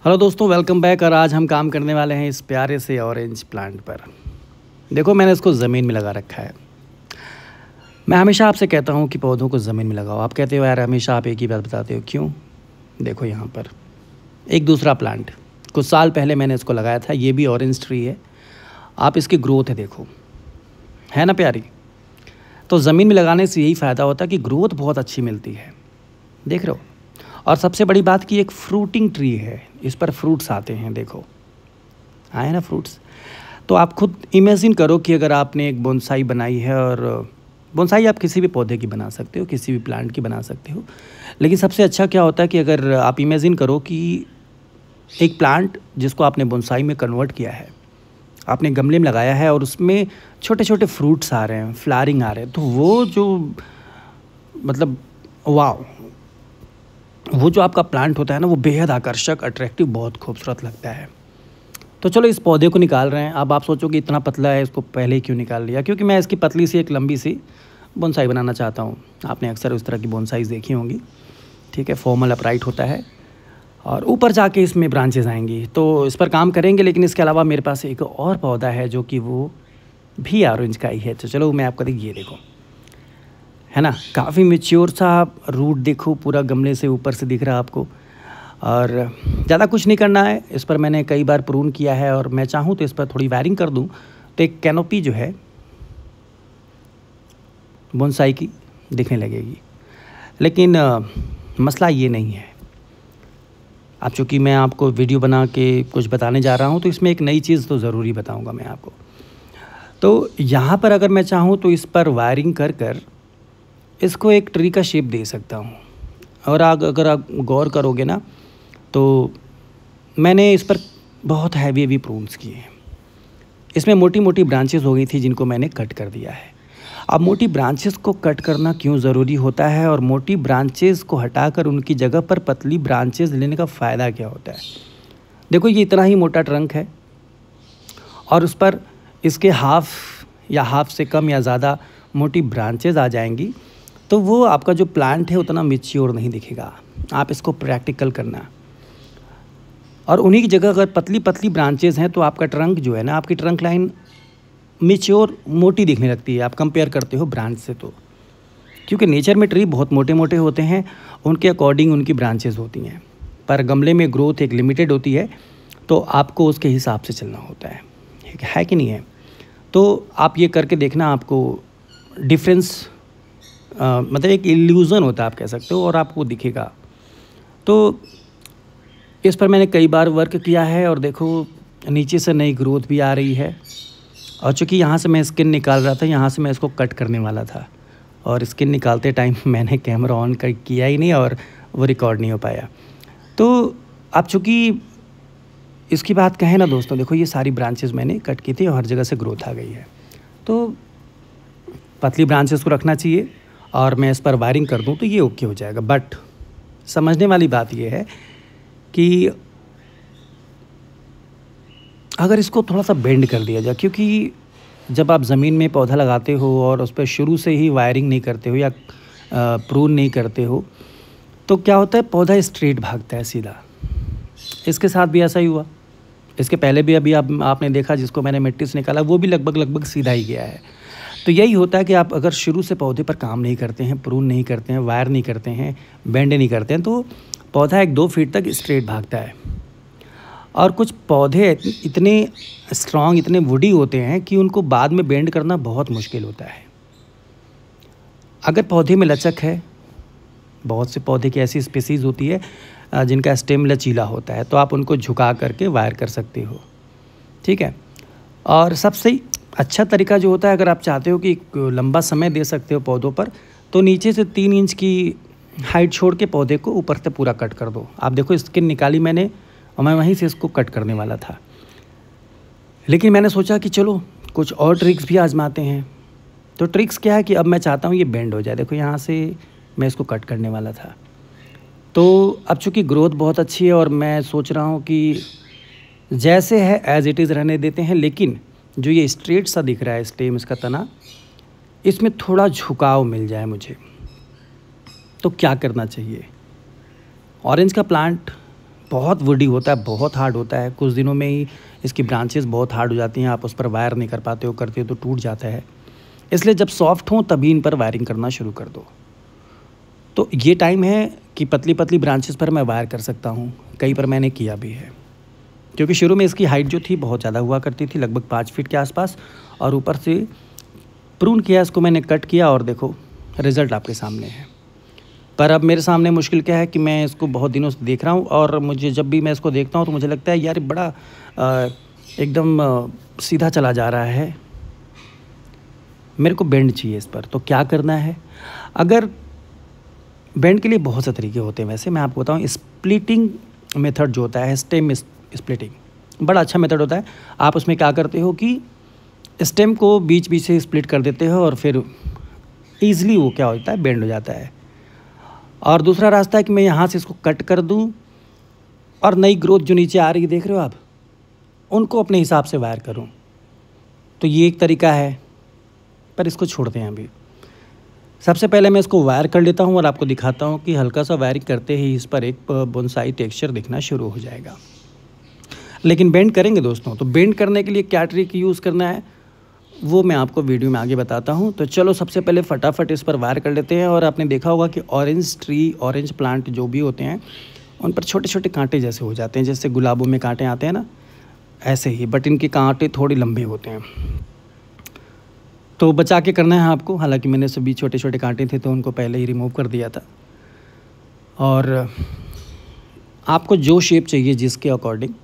Hello दोस्तों, welcome back. और आज हम काम करने वाले हैं इस प्यारे से ऑरेंज प्लांट पर। देखो, मैंने इसको ज़मीन में लगा रखा है। मैं हमेशा आपसे कहता हूँ कि पौधों को ज़मीन में लगाओ। आप कहते हो यार हमेशा आप एक ही बात बताते हो, क्यों? देखो यहाँ पर एक दूसरा प्लांट कुछ साल पहले मैंने इसको लगाया था। ये भी ऑरेंज ट्री है। आप इसकी ग्रोथ है देखो, है ना प्यारी। तो ज़मीन में लगाने से यही फ़ायदा होता है कि ग्रोथ बहुत अच्छी मिलती है, देख रहे हो। और सबसे बड़ी बात कि एक फ्रूटिंग ट्री है, इस पर फ्रूट्स आते हैं। देखो आए ना फ्रूट्स। तो आप खुद इमेजिन करो कि अगर आपने एक बोनसाई बनाई है, और बोनसाई आप किसी भी पौधे की बना सकते हो, किसी भी प्लांट की बना सकते हो। लेकिन सबसे अच्छा क्या होता है कि अगर आप इमेजिन करो कि एक प्लांट जिसको आपने बोनसाई में कन्वर्ट किया है, आपने गमले में लगाया है और उसमें छोटे छोटे फ्रूट्स आ रहे हैं, फ्लावरिंग आ रहे हैं, तो वो जो मतलब वाह, वो जो आपका प्लांट होता है ना, वो बेहद आकर्षक, अट्रैक्टिव, बहुत खूबसूरत लगता है। तो चलो इस पौधे को निकाल रहे हैं। अब आप सोचो कि इतना पतला है, इसको पहले ही क्यों निकाल लिया? क्योंकि मैं इसकी पतली सी एक लंबी सी बोनसाई बनाना चाहता हूँ। आपने अक्सर उस तरह की बोनसाइज देखी होंगी, ठीक है। फॉर्मल अपराइट होता है और ऊपर जाके इसमें ब्रांचेस आएंगी, तो इस पर काम करेंगे। लेकिन इसके अलावा मेरे पास एक और पौधा है जो कि वो भी ऑरेंज का ही है। तो चलो मैं आपको ये देखो, है ना, काफ़ी मैच्योर सा रूट देखो, पूरा गमले से ऊपर से दिख रहा है आपको। और ज़्यादा कुछ नहीं करना है। इस पर मैंने कई बार प्रून किया है और मैं चाहूँ तो इस पर थोड़ी वायरिंग कर दूँ तो एक कैनोपी जो है बोनसाई की दिखने लगेगी। लेकिन मसला ये नहीं है। अब चूँकि मैं आपको वीडियो बना के कुछ बताने जा रहा हूँ, तो इसमें एक नई चीज़ तो ज़रूरी बताऊँगा मैं आपको। तो यहाँ पर अगर मैं चाहूँ तो इस पर वायरिंग कर कर इसको एक ट्री का शेप दे सकता हूँ। और अगर आप गौर करोगे ना, तो मैंने इस पर बहुत हैवी प्रून्स किए हैं। इसमें मोटी मोटी ब्रांचेस हो गई थी जिनको मैंने कट कर दिया है। अब मोटी ब्रांचेस को कट करना क्यों ज़रूरी होता है, और मोटी ब्रांचेस को हटाकर उनकी जगह पर पतली ब्रांचेस लेने का फ़ायदा क्या होता है? देखो, ये इतना ही मोटा ट्रंक है और उस पर इसके हाफ से कम या ज़्यादा मोटी ब्रांचेस आ जाएंगी, तो वो आपका जो प्लांट है उतना मैच्योर नहीं दिखेगा। आप इसको प्रैक्टिकल करना। और उन्हीं की जगह अगर पतली पतली ब्रांचेस हैं तो आपका ट्रंक जो है ना, आपकी ट्रंक लाइन मैच्योर मोटी दिखने लगती है। आप कंपेयर करते हो ब्रांच से, तो क्योंकि नेचर में ट्री बहुत मोटे मोटे होते हैं, उनके अकॉर्डिंग उनकी ब्रांचेस होती हैं। पर गमले में ग्रोथ एक लिमिटेड होती है, तो आपको उसके हिसाब से चलना होता है कि नहीं है? तो आप ये करके देखना, आपको डिफरेंस मतलब एक इल्यूज़न होता है आप कह सकते हो, और आपको दिखेगा। तो इस पर मैंने कई बार वर्क किया है और देखो नीचे से नई ग्रोथ भी आ रही है। और चूँकि यहाँ से मैं स्किन निकाल रहा था, यहाँ से मैं इसको कट करने वाला था, और स्किन निकालते टाइम मैंने कैमरा ऑन किया ही नहीं और वो रिकॉर्ड नहीं हो पाया। तो अब चूँकि इसकी बात कहें ना दोस्तों, देखो ये सारी ब्रांचेस मैंने कट की थी और हर जगह से ग्रोथ आ गई है। तो पतली ब्रांचेस को रखना चाहिए और मैं इस पर वायरिंग कर दूं तो ये ओके हो जाएगा। बट समझने वाली बात ये है कि अगर इसको थोड़ा सा बेंड कर दिया जाए, क्योंकि जब आप ज़मीन में पौधा लगाते हो और उस पर शुरू से ही वायरिंग नहीं करते हो या प्रून नहीं करते हो, तो क्या होता है, पौधा स्ट्रेट भागता है सीधा। इसके साथ भी ऐसा ही हुआ। इसके पहले भी अभी आपने देखा, जिसको मैंने मिट्टी से निकाला वो भी लगभग सीधा ही गया है। तो यही होता है कि आप अगर शुरू से पौधे पर काम नहीं करते हैं, प्रून नहीं करते हैं, वायर नहीं करते हैं, बेंड नहीं करते हैं, तो पौधा 1-2 फीट तक स्ट्रेट भागता है। और कुछ पौधे इतने स्ट्रॉन्ग, इतने वुडी होते हैं कि उनको बाद में बेंड करना बहुत मुश्किल होता है। अगर पौधे में लचक है, बहुत से पौधे की ऐसी स्पीसीज़ होती है जिनका स्टेम लचीला होता है, तो आप उनको झुका करके वायर कर सकते हो, ठीक है। और सबसे अच्छा तरीका जो होता है, अगर आप चाहते हो कि लंबा समय दे सकते हो पौधों पर, तो नीचे से 3 इंच की हाइट छोड़ के पौधे को ऊपर से पूरा कट कर दो। आप देखो स्किन निकाली मैंने और मैं वहीं से इसको कट करने वाला था, लेकिन मैंने सोचा कि चलो कुछ और ट्रिक्स भी आजमाते हैं। तो ट्रिक्स क्या है कि अब मैं चाहता हूँ ये बेंड हो जाए। देखो यहाँ से मैं इसको कट करने वाला था। तो अब चूँकि ग्रोथ बहुत अच्छी है और मैं सोच रहा हूँ कि जैसे है एज़ इट इज़ रहने देते हैं, लेकिन जो ये स्ट्रेट सा दिख रहा है स्टेम, इसका तना, इसमें थोड़ा झुकाव मिल जाए मुझे। तो क्या करना चाहिए? ऑरेंज का प्लांट बहुत वुडी होता है, बहुत हार्ड होता है। कुछ दिनों में ही इसकी ब्रांचेस बहुत हार्ड हो जाती हैं, आप उस पर वायर नहीं कर पाते हो, करते हो तो टूट जाता है। इसलिए जब सॉफ्ट हो तभी इन पर वायरिंग करना शुरू कर दो। तो ये टाइम है कि पतली पतली ब्रांचेस पर मैं वायर कर सकता हूँ, कहीं पर मैंने किया भी है। क्योंकि शुरू में इसकी हाइट जो थी बहुत ज़्यादा हुआ करती थी, लगभग 5 फीट के आसपास, और ऊपर से प्रून किया, इसको मैंने कट किया और देखो रिज़ल्ट आपके सामने है। पर अब मेरे सामने मुश्किल क्या है कि मैं इसको बहुत दिनों से देख रहा हूँ, और मुझे जब भी मैं इसको देखता हूँ तो मुझे लगता है यार बड़ा एकदम सीधा चला जा रहा है, मेरे को बेंड चाहिए इस पर। तो क्या करना है? अगर बेंड के लिए बहुत से तरीके होते हैं, वैसे मैं आपको बताऊँ, स्प्लिटिंग मेथड जो होता है, स्टेम स्प्लिटिंग, बड़ा अच्छा मेथड होता है। आप उसमें क्या करते हो कि स्टेम को बीच बीच से स्प्लिट कर देते हो और फिर ईज़िली वो क्या होता है, बेंड हो जाता है। और दूसरा रास्ता है कि मैं यहाँ से इसको कट कर दूँ और नई ग्रोथ जो नीचे आ रही है, देख रहे हो आप, उनको अपने हिसाब से वायर करूँ। तो ये एक तरीका है, पर इसको छोड़ते हैं अभी। सबसे पहले मैं इसको वायर कर लेता हूँ और आपको दिखाता हूँ कि हल्का सा वायरिंग करते ही इस पर एक बोनसाई टेक्सचर दिखना शुरू हो जाएगा। लेकिन बेंड करेंगे दोस्तों, तो बेंड करने के लिए क्या ट्रिक यूज़ करना है वो मैं आपको वीडियो में आगे बताता हूँ। तो चलो सबसे पहले फटाफट इस पर वायर कर लेते हैं। और आपने देखा होगा कि ऑरेंज ट्री, ऑरेंज प्लांट जो भी होते हैं, उन पर छोटे छोटे कांटे जैसे हो जाते हैं, जैसे गुलाबों में कांटे आते हैं ना, ऐसे ही, बट इनके कांटे थोड़े लंबे होते हैं। तो बचा के करना है आपको। हालांकि मैंने सभी छोटे छोटे कांटे थे तो उनको पहले ही रिमूव कर दिया था। और आपको जो शेप चाहिए जिसके अकॉर्डिंग,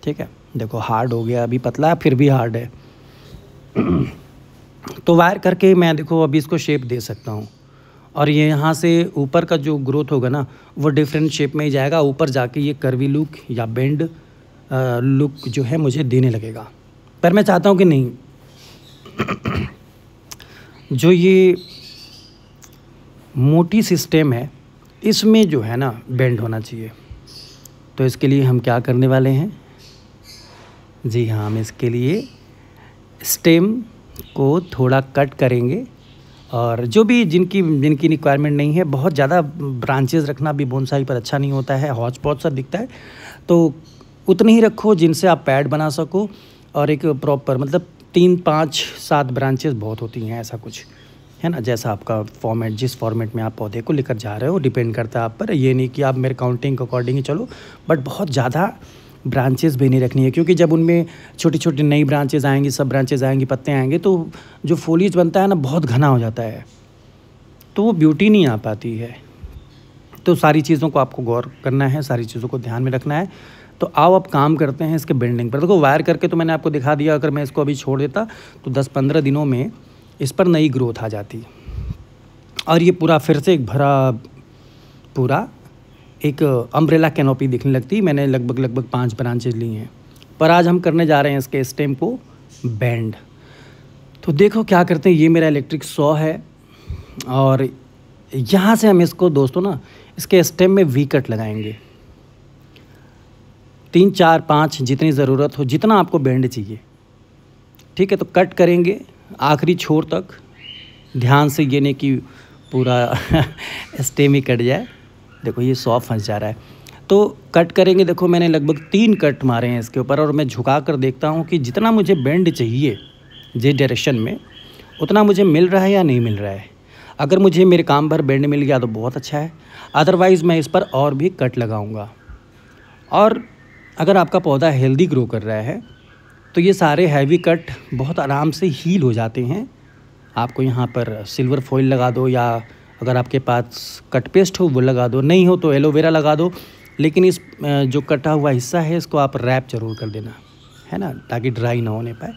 ठीक है। देखो हार्ड हो गया, अभी पतला है फिर भी हार्ड है। तो वायर करके मैं देखो अभी इसको शेप दे सकता हूँ। और ये यहाँ से ऊपर का जो ग्रोथ होगा ना, वो डिफरेंट शेप में ही जाएगा। ऊपर जाके ये कर्वी लुक या बेंड लुक जो है मुझे देने लगेगा। पर मैं चाहता हूँ कि नहीं, जो ये मोटी सिस्टम है इसमें जो है ना बेंड होना चाहिए। तो इसके लिए हम क्या करने वाले हैं, जी हाँ, हम इसके लिए स्टेम को थोड़ा कट करेंगे। और जो भी जिनकी रिक्वायरमेंट नहीं है, बहुत ज़्यादा ब्रांचेस रखना भी बोनसाई पर अच्छा नहीं होता है, हौच पौच सा दिखता है। तो उतनी ही रखो जिनसे आप पैड बना सको, और एक प्रॉपर मतलब 3, 5, 7 ब्रांचेस बहुत होती हैं, ऐसा कुछ है ना। जैसा आपका फॉर्मेट, जिस फॉर्मेट में आप पौधे को लेकर जा रहे हो, डिपेंड करता है आप पर। ये नहीं कि आप मेरे काउंटिंग के अकॉर्डिंग ही चलो, बट बहुत ज़्यादा ब्रांचेस भी नहीं रखनी है, क्योंकि जब उनमें छोटी छोटी नई ब्रांचेस आएंगी, सब ब्रांचेस आएंगी, पत्ते आएंगे, तो जो फोलिएज बनता है ना बहुत घना हो जाता है, तो वो ब्यूटी नहीं आ पाती है। तो सारी चीज़ों को आपको गौर करना है, सारी चीज़ों को ध्यान में रखना है। तो आओ अब काम करते हैं इसके बेंडिंग पर। देखो वायर करके तो मैंने आपको दिखा दिया, अगर मैं इसको अभी छोड़ देता तो 10-15 दिनों में इस पर नई ग्रोथ आ जाती, और ये पूरा फिर से एक भरा पूरा एक अम्ब्रेला कैनोपी दिखने लगती। मैंने लगभग 5 ब्रांचेज ली हैं। पर आज हम करने जा रहे हैं इसके स्टेम को बेंड। तो देखो क्या करते हैं, ये मेरा इलेक्ट्रिक सॉ है, और यहाँ से हम इसको दोस्तों ना इसके स्टेम में वी कट लगाएंगे। 3, 4, 5 जितनी ज़रूरत हो, जितना आपको बेंड चाहिए, ठीक है। तो कट करेंगे आखिरी छोर तक, ध्यान से, ये नहीं कि पूरा स्टेम ही कट जाए। देखो ये सॉ फंस जा रहा है, तो कट करेंगे। देखो मैंने लगभग 3 कट मारे हैं इसके ऊपर, और मैं झुका कर देखता हूँ कि जितना मुझे बेंड चाहिए जिस डायरेक्शन में, उतना मुझे मिल रहा है या नहीं मिल रहा है। अगर मुझे मेरे काम भर बेंड मिल गया तो बहुत अच्छा है, अदरवाइज़ मैं इस पर और भी कट लगाऊंगा। और अगर आपका पौधा हेल्दी ग्रो कर रहा है तो ये सारे हैवी कट बहुत आराम से हील हो जाते हैं। आपको यहाँ पर सिल्वर फॉइल लगा दो, या अगर आपके पास कट पेस्ट हो वो लगा दो, नहीं हो तो एलोवेरा लगा दो। लेकिन इस जो कटा हुआ हिस्सा है इसको आप रैप जरूर कर देना, है ना, ताकि ड्राई ना होने पाए।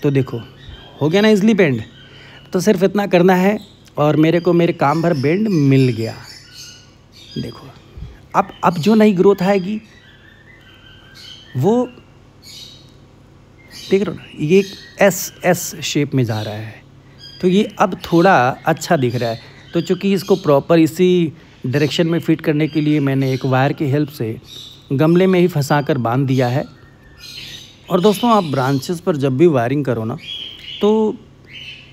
तो देखो हो गया ना इजली बेंड। तो सिर्फ इतना करना है और मेरे को मेरे काम भर बेंड मिल गया। देखो अब जो नई ग्रोथ आएगी वो देख रहे हो ना, ये एक एस शेप में जा रहा है। तो ये अब थोड़ा अच्छा दिख रहा है। तो चूँकि इसको प्रॉपर इसी डायरेक्शन में फिट करने के लिए मैंने एक वायर की हेल्प से गमले में ही फंसा कर बांध दिया है। और दोस्तों आप ब्रांचेस पर जब भी वायरिंग करो ना, तो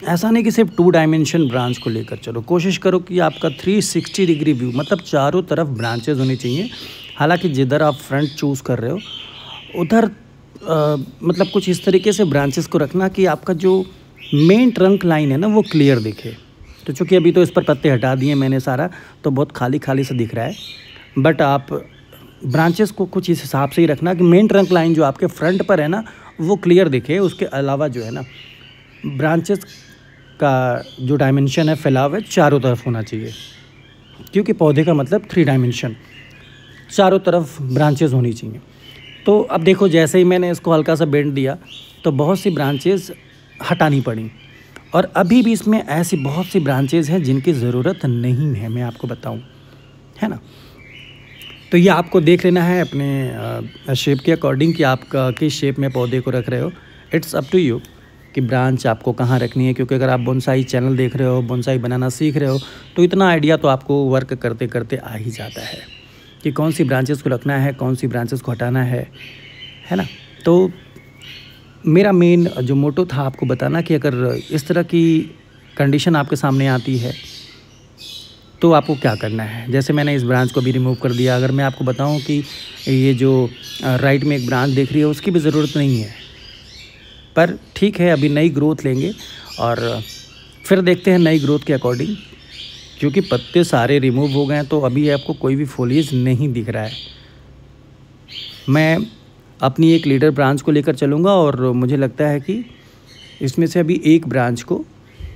ऐसा नहीं कि सिर्फ 2 डायमेंशन ब्रांच को लेकर चलो, कोशिश करो कि आपका 360 डिग्री व्यू, मतलब चारों तरफ ब्रांचेस होनी चाहिए। हालांकि जिधर आप फ्रंट चूज़ कर रहे हो उधर मतलब कुछ इस तरीके से ब्रांचेस को रखना कि आपका जो मेन ट्रंक लाइन है ना वो क्लियर दिखे। तो चूँकि अभी तो इस पर पत्ते हटा दिए मैंने सारा, तो बहुत खाली खाली से दिख रहा है, बट आप ब्रांचेस को कुछ इस हिसाब से ही रखना कि मेन ट्रंक लाइन जो आपके फ्रंट पर है ना वो क्लियर दिखे। उसके अलावा जो है ना ब्रांचेस का जो डायमेंशन है, फैलाव है, चारों तरफ होना चाहिए, क्योंकि पौधे का मतलब 3 डायमेंशन, चारों तरफ ब्रांचेस होनी चाहिए। तो अब देखो जैसे ही मैंने इसको हल्का सा बेंड दिया तो बहुत सी ब्रांचेस हटानी पड़ी, और अभी भी इसमें ऐसी बहुत सी ब्रांचेस हैं जिनकी ज़रूरत नहीं है, मैं आपको बताऊं, है ना। तो ये आपको देख लेना है अपने शेप के अकॉर्डिंग कि आप किस शेप में पौधे को रख रहे हो। इट्स अप टू यू कि ब्रांच आपको कहाँ रखनी है, क्योंकि अगर आप बोनसाई चैनल देख रहे हो, बोनसाई बनाना सीख रहे हो, तो इतना आइडिया तो आपको वर्क करते करते आ ही जाता है कि कौन सी ब्रांचेस को रखना है, कौन सी ब्रांचेस को हटाना है ना। तो मेरा मेन जो मोटो था आपको बताना कि अगर इस तरह की कंडीशन आपके सामने आती है तो आपको क्या करना है। जैसे मैंने इस ब्रांच को भी रिमूव कर दिया। अगर मैं आपको बताऊं कि ये जो राइट में एक ब्रांच दिख रही है उसकी भी ज़रूरत नहीं है, पर ठीक है, अभी नई ग्रोथ लेंगे और फिर देखते हैं नई ग्रोथ के अकॉर्डिंग, क्योंकि पत्ते सारे रिमूव हो गए हैं तो अभी आपको कोई भी फोलिएज नहीं दिख रहा है। मैं अपनी एक लीडर ब्रांच को लेकर चलूँगा और मुझे लगता है कि इसमें से अभी एक ब्रांच को,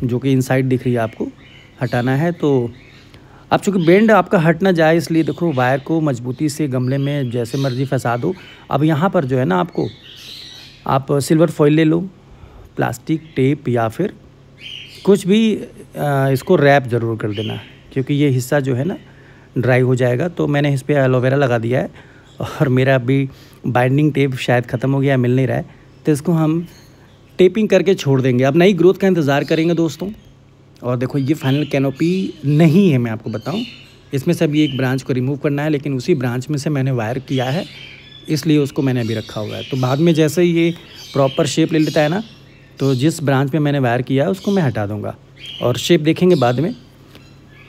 जो कि इनसाइड दिख रही है, आपको हटाना है। तो अब चूँकि बेंड आपका हट ना जाए इसलिए देखो वायर को मजबूती से गमले में जैसे मर्जी फंसा दो। अब यहाँ पर जो है ना आपको आप सिल्वर फॉइल ले लो, प्लास्टिक टेप या फिर कुछ भी, इसको रैप ज़रूर कर देना, क्योंकि ये हिस्सा जो है ना ड्राई हो जाएगा। तो मैंने इस पर एलोवेरा लगा दिया है और मेरा अभी बाइंडिंग टेप शायद ख़त्म हो गया, मिल नहीं रहा है, तो इसको हम टेपिंग करके छोड़ देंगे। अब नई ग्रोथ का इंतज़ार करेंगे दोस्तों। और देखो ये फाइनल कैनोपी नहीं है, मैं आपको बताऊं, इसमें से अभी एक ब्रांच को रिमूव करना है, लेकिन उसी ब्रांच में से मैंने वायर किया है, इसलिए उसको मैंने अभी रखा हुआ है। तो बाद में जैसे ही ये प्रॉपर शेप ले लेता है ना, तो जिस ब्रांच में मैंने वायर किया है उसको मैं हटा दूँगा और शेप देखेंगे बाद में।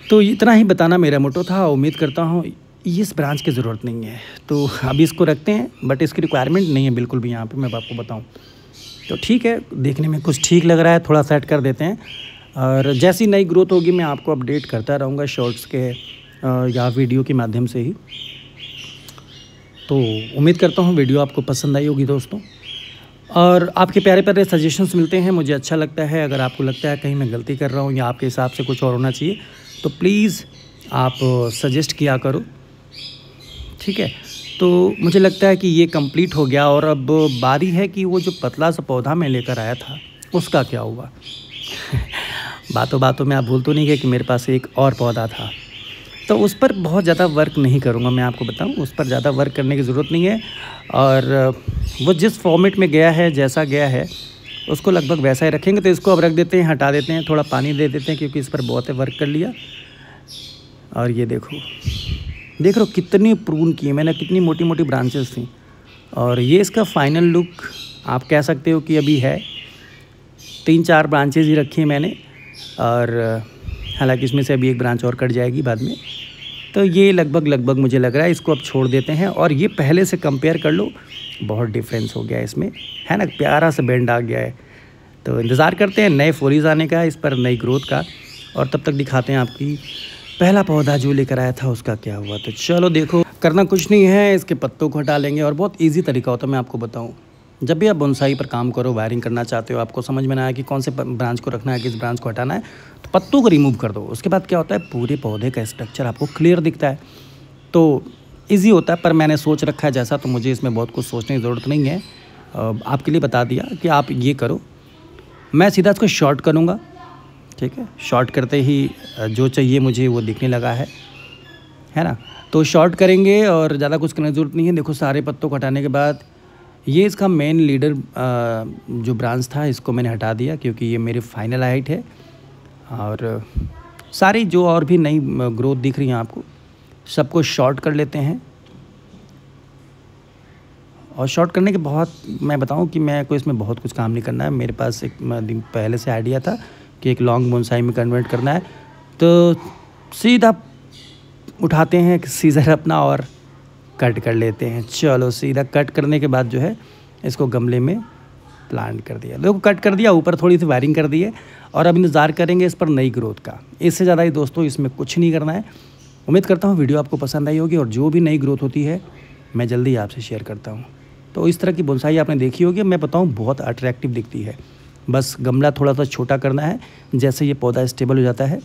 तो इतना ही बताना मेरा मोटो था। उम्मीद करता हूँ इस ब्रांच की ज़रूरत नहीं है, तो अभी इसको रखते हैं, बट इसकी रिक्वायरमेंट नहीं है बिल्कुल भी यहाँ पे, मैं आपको बताऊँ। तो ठीक है, देखने में कुछ ठीक लग रहा है, थोड़ा सेट कर देते हैं, और जैसी नई ग्रोथ होगी मैं आपको अपडेट करता रहूँगा शॉर्ट्स के या वीडियो के माध्यम से ही। तो उम्मीद करता हूँ वीडियो आपको पसंद आई होगी दोस्तों, और आपके प्यारे प्यारे सजेशंस मिलते हैं, मुझे अच्छा लगता है। अगर आपको लगता है कहीं मैं गलती कर रहा हूँ या आपके हिसाब से कुछ और होना चाहिए, तो प्लीज़ आप सजेस्ट किया करो, ठीक है। तो मुझे लगता है कि ये कंप्लीट हो गया, और अब बारी है कि वो जो पतला सा पौधा मैं लेकर आया था उसका क्या हुआ। बातों बातों में आप भूल तो नहीं गए कि मेरे पास एक और पौधा था, तो उस पर बहुत ज़्यादा वर्क नहीं करूँगा, मैं आपको बताऊँ, उस पर ज़्यादा वर्क करने की ज़रूरत नहीं है। और वो जिस फॉर्मेट में गया है, जैसा गया है, उसको लगभग वैसा ही रखेंगे। तो इसको अब रख देते हैं, हटा देते हैं, थोड़ा पानी दे देते हैं, क्योंकि इस पर बहुत वर्क कर लिया। और ये देखो, देख रहे हो कितनी प्रून की है मैंने, कितनी मोटी मोटी ब्रांचेस थी, और ये इसका फाइनल लुक आप कह सकते हो कि अभी है। 3-4 ब्रांचेज ही रखी हैं मैंने, और हालांकि इसमें से अभी एक ब्रांच और कट जाएगी बाद में। तो ये लगभग मुझे लग रहा है इसको अब छोड़ देते हैं। और ये पहले से कंपेयर कर लो, बहुत डिफरेंस हो गया है इसमें, है ना, प्यारा सा बेंड आ गया है। तो इंतज़ार करते हैं नए फोलीज आने का, इस पर नई ग्रोथ का, और तब तक दिखाते हैं आपकी पहला पौधा जो लेकर आया था उसका क्या हुआ। तो चलो देखो, करना कुछ नहीं है, इसके पत्तों को हटा लेंगे, और बहुत ईजी तरीका होता है, मैं आपको बताऊँ। जब भी आप बोनसाई पर काम करो, वायरिंग करना चाहते हो, आपको समझ में ना आया कि कौन से ब्रांच को रखना है, किस ब्रांच को हटाना है, तो पत्तों को रिमूव कर दो। उसके बाद क्या होता है, पूरे पौधे का स्ट्रक्चर आपको क्लियर दिखता है, तो ईजी होता है। पर मैंने सोच रखा है जैसा, तो मुझे इसमें बहुत कुछ सोचने की ज़रूरत नहीं है। आपके लिए बता दिया कि आप ये करो। मैं सीधा इसको शॉर्ट करूँगा, ठीक है। शॉर्ट करते ही जो चाहिए मुझे वो दिखने लगा है ना। तो शॉर्ट करेंगे और ज़्यादा कुछ करने की ज़रूरत नहीं है। देखो सारे पत्तों को हटाने के बाद ये इसका मेन लीडर जो ब्रांच था, इसको मैंने हटा दिया, क्योंकि ये मेरी फाइनल हाइट है। और सारी जो और भी नई ग्रोथ दिख रही है आपको, सबको शॉर्ट कर लेते हैं। और शॉर्ट करने के बहुत, मैं बताऊं कि मैं कोई इसमें बहुत कुछ काम नहीं करना है। मेरे पास एक पहले से आइडिया था कि एक लॉन्ग बोनसाई में कन्वर्ट करना है, तो सीधा उठाते हैं सीजर अपना और कट कर लेते हैं। चलो सीधा कट करने के बाद जो है इसको गमले में प्लांट कर दिया। देखो कट कर दिया, ऊपर थोड़ी सी वायरिंग कर दी है और अब इंतज़ार करेंगे इस पर नई ग्रोथ का। इससे ज़्यादा ही दोस्तों इसमें कुछ नहीं करना है। उम्मीद करता हूँ वीडियो आपको पसंद आई होगी और जो भी नई ग्रोथ होती है मैं जल्दी आपसे शेयर करता हूँ। तो इस तरह की बोनसाई आपने देखी होगी, मैं बताऊँ बहुत अट्रैक्टिव दिखती है। बस गमला थोड़ा सा छोटा करना है। जैसे ये पौधा स्टेबल हो जाता है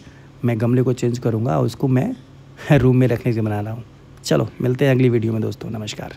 मैं गमले को चेंज करूँगा और उसको मैं रूम में रखने से बना रहा हूँ। चलो मिलते हैं अगली वीडियो में दोस्तों, नमस्कार।